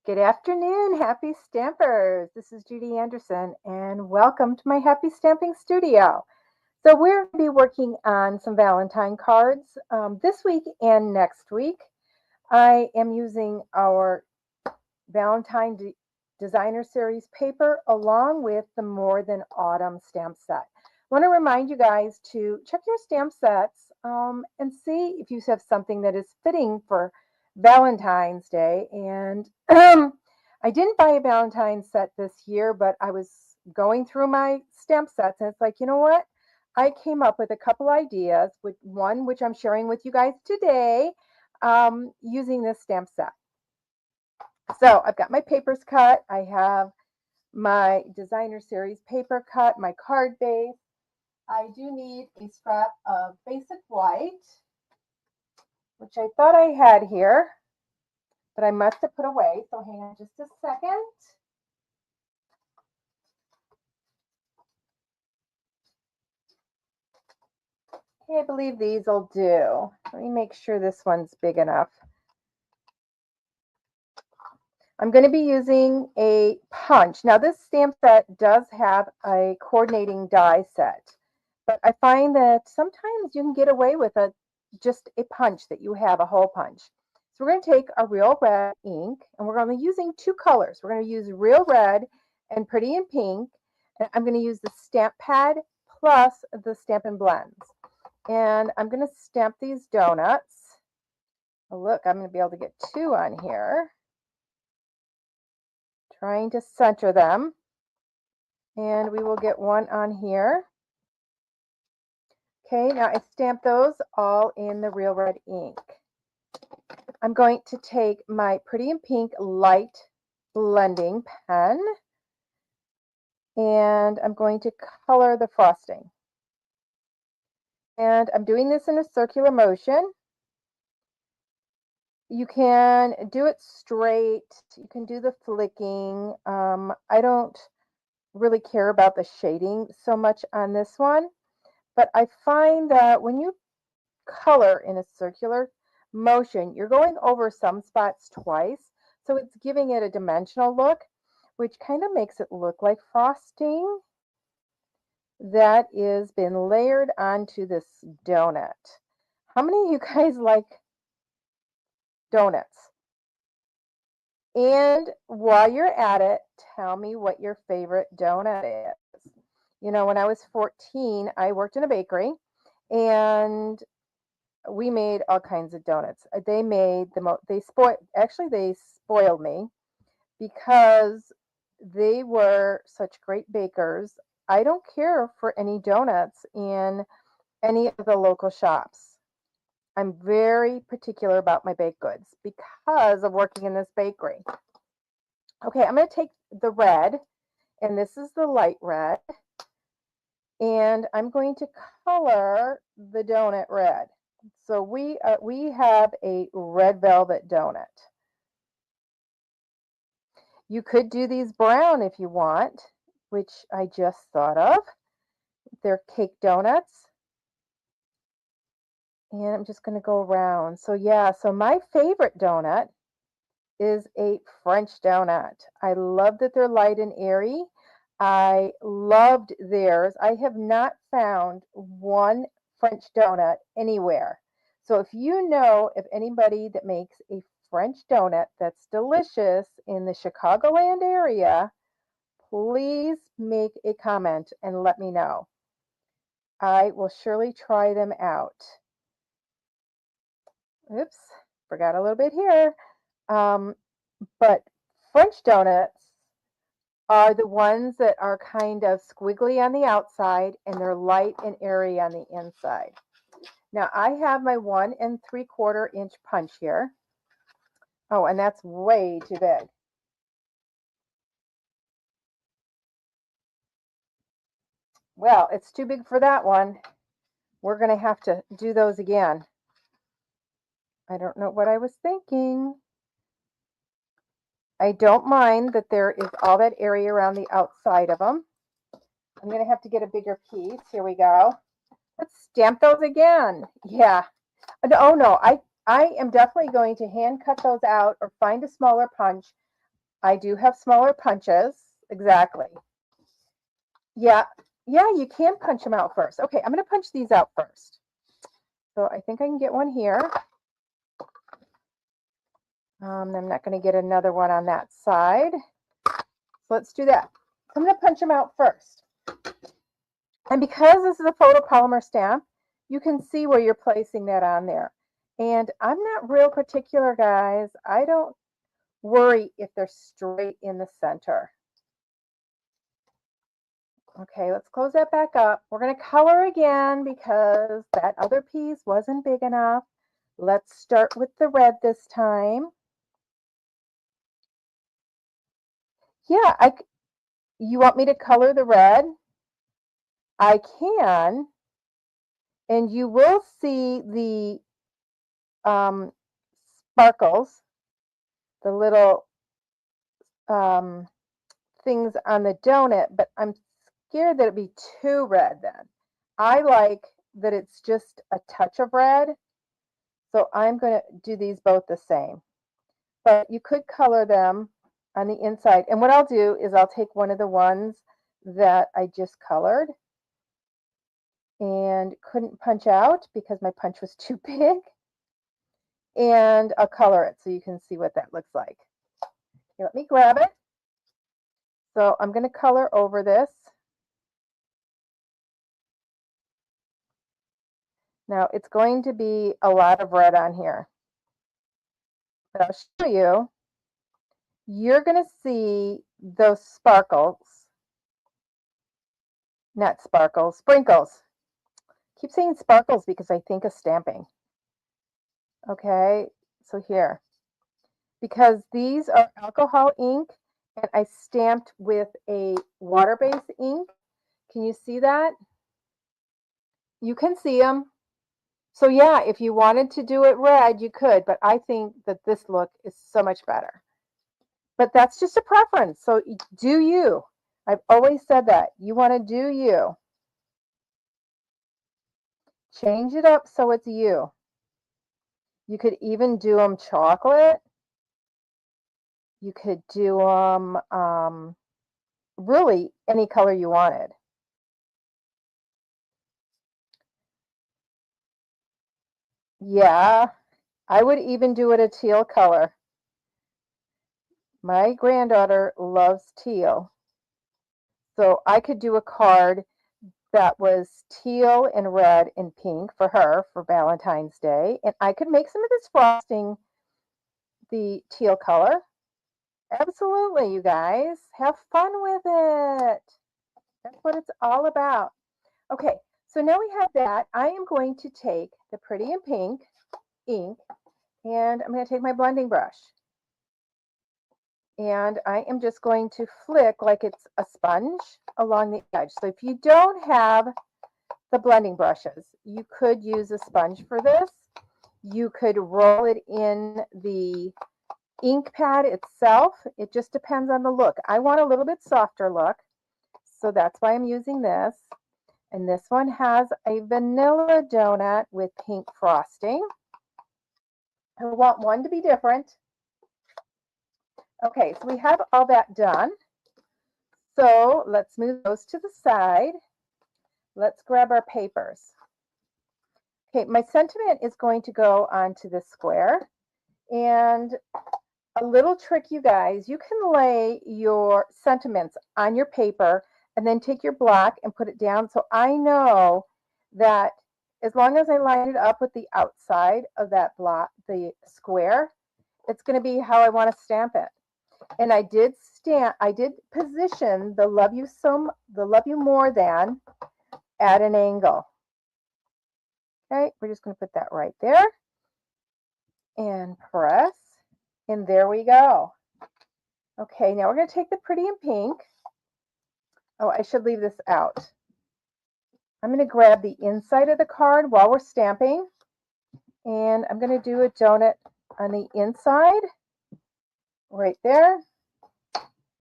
Good afternoon, happy stampers. This is Judy Anderson, and welcome to my Happy Stamping Studio. So, we're going to be working on some Valentine cards this week and next week. I am using our Valentine Designer Series paper along with the More Than Autumn stamp set. I want to remind you guys to check your stamp sets and see if you have something that is fitting for Valentine's Day. And I didn't buy a Valentine set this year, but I was going through my stamp sets and it's like, you know what? I came up with a couple ideas, with one which I'm sharing with you guys today using this stamp set. So I've got my papers cut. I have my Designer Series paper cut, my card base. I do need a scrap of basic white, which I thought I had here, but I must have put away. So hang on just a second. Okay, I believe these will do. Let me make sure this one's big enough. I'm going to be using a punch. Now, this stamp set does have a coordinating die set, but I find that sometimes you can get away with just a punch that you have, a hole punch. So we're going to take a real red ink, and we're going to be using two colors. We're going to use real red and Pretty in Pink, and I'm going to use the stamp pad plus the Stampin' Blends. And I'm going to stamp these donuts. Oh, look, I'm going to be able to get two on here. Trying to center them, and we will get one on here. Okay, now I stamped those all in the real red ink. I'm going to take my Pretty in Pink light blending pen, and I'm going to color the frosting. And I'm doing this in a circular motion. You can do it straight. You can do the flicking. I don't really care about the shading so much on this one, but I find that when you color in a circular motion, you're going over some spots twice. So it's giving it a dimensional look, which kind of makes it look like frosting that is been layered onto this donut. How many of you guys like donuts? And while you're at it, tell me what your favorite donut is. You know, when I was 14, I worked in a bakery and we made all kinds of donuts. They made they spoiled me because they were such great bakers. I don't care for any donuts in any of the local shops. I'm very particular about my baked goods because of working in this bakery. Okay, I'm going to take the red, and this is the light red, and I'm going to color the donut red. So we have a red velvet donut. You could do these brown if you want, which I just thought of. They're cake donuts. And I'm just going to go around. So yeah, so my favorite donut is a French donut. I love that they're light and airy. I loved theirs. I have not found one French donut anywhere. So if you know of anybody that makes a French donut that's delicious in the Chicagoland area, please make a comment and let me know. I will surely try them out. Oops, forgot a little bit here. But French donuts are the ones that are kind of squiggly on the outside and they're light and airy on the inside. Now I have my 1 3/4 inch punch here. Oh, and that's way too big. Well, it's too big for that one. We're going to have to do those again. I don't know what I was thinking. I don't mind that there is all that area around the outside of them. I'm going to have to get a bigger piece. Here we go. Let's stamp those again. Yeah. Oh no, I am definitely going to hand cut those out or find a smaller punch. I do have smaller punches. Exactly. Yeah, yeah, you can punch them out first. Okay, I'm going to punch these out first. So I think I can get one here. I'm not going to get another one on that side. So let's do that. I'm going to punch them out first. And because this is a photopolymer stamp, you can see where you're placing that on there. And I'm not real particular, guys. I don't worry if they're straight in the center. Okay, let's close that back up. We're going to color again because that other piece wasn't big enough. Let's start with the red this time. Yeah, you want me to color the red? I can. And you will see the sparkles, the little things on the donut, but I'm scared that it'd be too red then. I like that it's just a touch of red. So I'm going to do these both the same. But you could color them on the inside. And what I'll do is I'll take one of the ones that I just colored and couldn't punch out because my punch was too big. And I'll color it so you can see what that looks like. Here, let me grab it. So I'm going to color over this. Now it's going to be a lot of red on here. But I'll show you. You're going to see those sparkles. Not sparkles, sprinkles. I keep saying sparkles because I think of stamping. Okay, so here. Because these are alcohol ink and I stamped with a water-based ink. Can you see that? You can see them. So yeah, if you wanted to do it red, you could, but I think that this look is so much better. But that's just a preference. So do you. I've always said that. You want to do you. Change it up so it's you. You could even do them chocolate. You could do them really any color you wanted. Yeah, I would even do it a teal color. My granddaughter loves teal. So I could do a card that was teal and red and pink for her for Valentine's Day. And I could make some of this frosting the teal color. Absolutely, you guys. Have fun with it. That's what it's all about. Okay, so now we have that. I am going to take the Pretty in Pink ink and I'm going to take my blending brush. And I am just going to flick like it's a sponge along the edge. So if you don't have the blending brushes, you could use a sponge for this. You could roll it in the ink pad itself. It just depends on the look. I want a little bit softer look, so that's why I'm using this. And this one has a vanilla donut with pink frosting. I want one to be different. Okay, so we have all that done. So let's move those to the side. Let's grab our papers. Okay, my sentiment is going to go onto this square. And a little trick, you guys, you can lay your sentiments on your paper and then take your block and put it down. So I know that as long as I line it up with the outside of that block, the square, it's going to be how I want to stamp it. And I did position the love you more than at an angle. Okay, we're just going to put that right there and press, and there we go. Okay, now we're going to take the Pretty in Pink. Oh, I should leave this out. I'm going to grab the inside of the card while we're stamping, and I'm going to do a donut on the inside right there.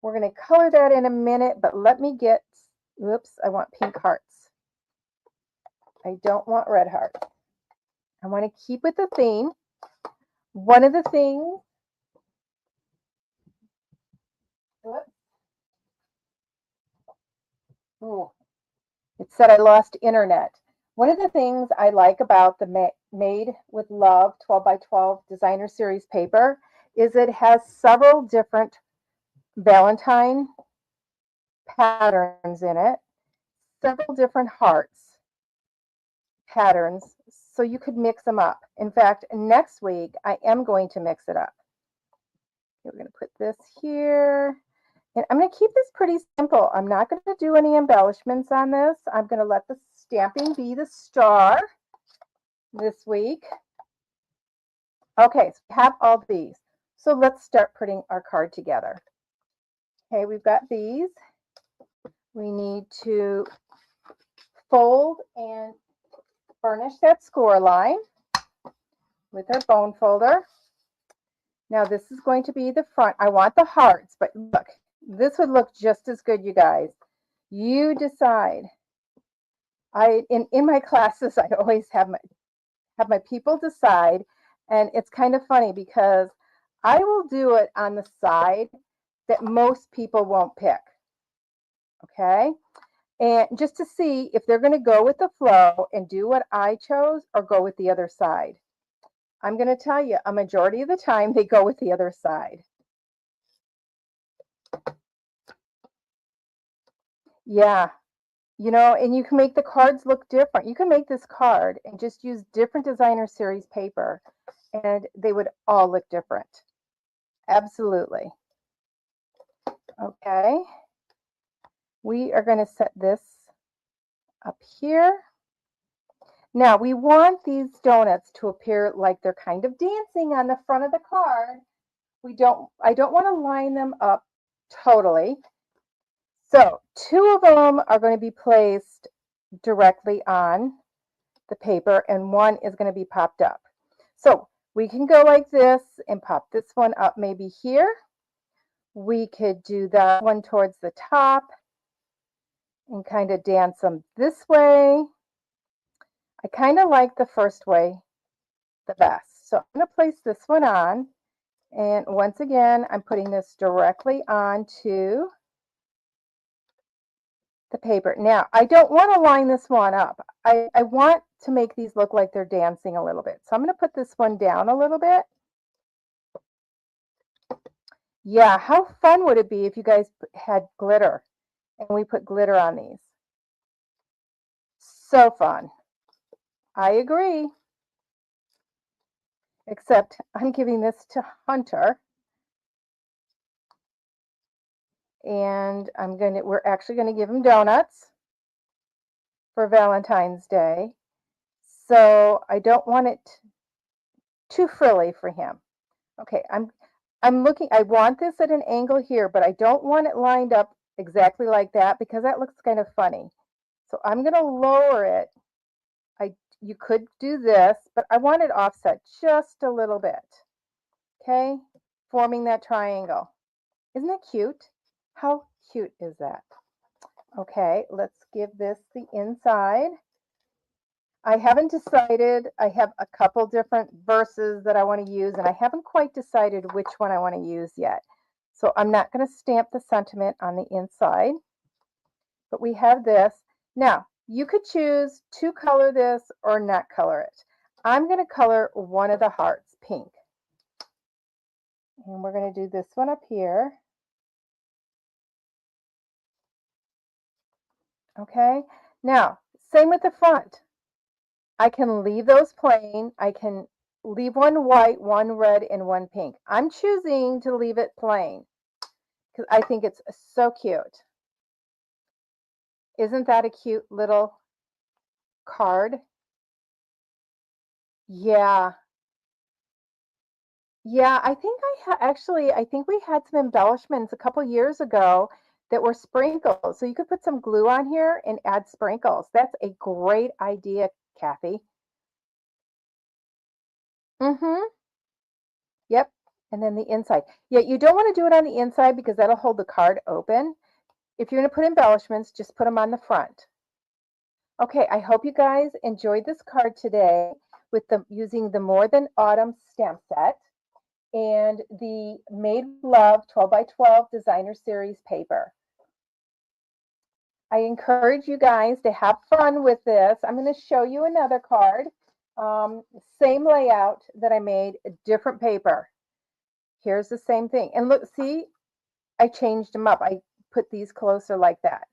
We're going to color that in a minute, but let me get, oops, I want pink hearts. I don't want red hearts. I want to keep with the theme. One of the things Ooh, it said I lost internet. One of the things I like about the Made with Love 12 by 12 designer series paper is it has several different Valentine patterns in it, several different hearts patterns, so you could mix them up. In fact, next week I am going to mix it up. We're going to put this here. And I'm going to keep this pretty simple. I'm not going to do any embellishments on this. I'm going to let the stamping be the star this week. Okay, so we have all these. So let's start putting our card together. Okay, we've got these. We need to fold and burnish that score line with our bone folder. Now this is going to be the front. I want the hearts, but look, this would look just as good, you guys. You decide. In my classes, I always have my people decide, and it's kind of funny because I will do it on the side that most people won't pick. Okay? And just to see if they're going to go with the flow and do what I chose or go with the other side. I'm going to tell you, a majority of the time they go with the other side. Yeah, you know, and you can make the cards look different. You can make this card and just use different designer series paper and they would all look different. Absolutely. Okay. We are going to set this up here. Now we want these donuts to appear like they're kind of dancing on the front of the card. I don't want to line them up totally. So 2 of them are going to be placed directly on the paper and 1 is going to be popped up. So we can go like this and pop this one up maybe here. We could do that one towards the top and kind of dance them this way. I kind of like the first way the best. So I'm going to place this one on. And once again, I'm putting this directly onto the paper. Now, I don't want to line this one up. I want to make these look like they're dancing a little bit. So I'm going to put this one down a little bit. Yeah, how fun would it be if you guys had glitter and we put glitter on these? So fun. I agree. Except I'm giving this to Hunter. And we're actually going to give him donuts for Valentine's Day. So I don't want it too frilly for him. Okay, I'm looking, I want this at an angle here, but I don't want it lined up exactly like that because that looks kind of funny. So I'm going to lower it. You could do this, but I want it offset just a little bit. Okay, forming that triangle. Isn't that cute? How cute is that? Okay, let's give this the inside. I haven't decided. I have a couple different verses that I want to use, and I haven't quite decided which one I want to use yet. So I'm not going to stamp the sentiment on the inside, but we have this. Now, you could choose to color this or not color it. I'm going to color one of the hearts pink. And we're going to do this one up here. Okay, now, same with the front. I can leave those plain. I can leave one white, one red, and one pink. I'm choosing to leave it plain because I think it's so cute. Isn't that a cute little card? Yeah. Yeah, I think I think we had some embellishments a couple years ago that were sprinkles. So you could put some glue on here and add sprinkles. That's a great idea, Kathy. Mm-hmm. Yep. And then the inside. Yeah, you don't want to do it on the inside because that'll hold the card open. If you're going to put embellishments, just put them on the front. Okay, I hope you guys enjoyed this card today with using the More Than Autumn stamp set and the Made Love 12 by 12 Designer Series paper. I encourage you guys to have fun with this. I'm going to show you another card. Same layout that I made, a different paper. Here's the same thing. And look, see, I changed them up. I put these closer like that.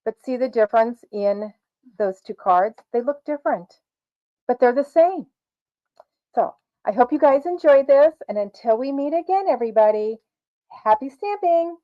But see the difference in those two cards? They look different, but they're the same. So I hope you guys enjoyed this. And until we meet again, everybody, happy stamping.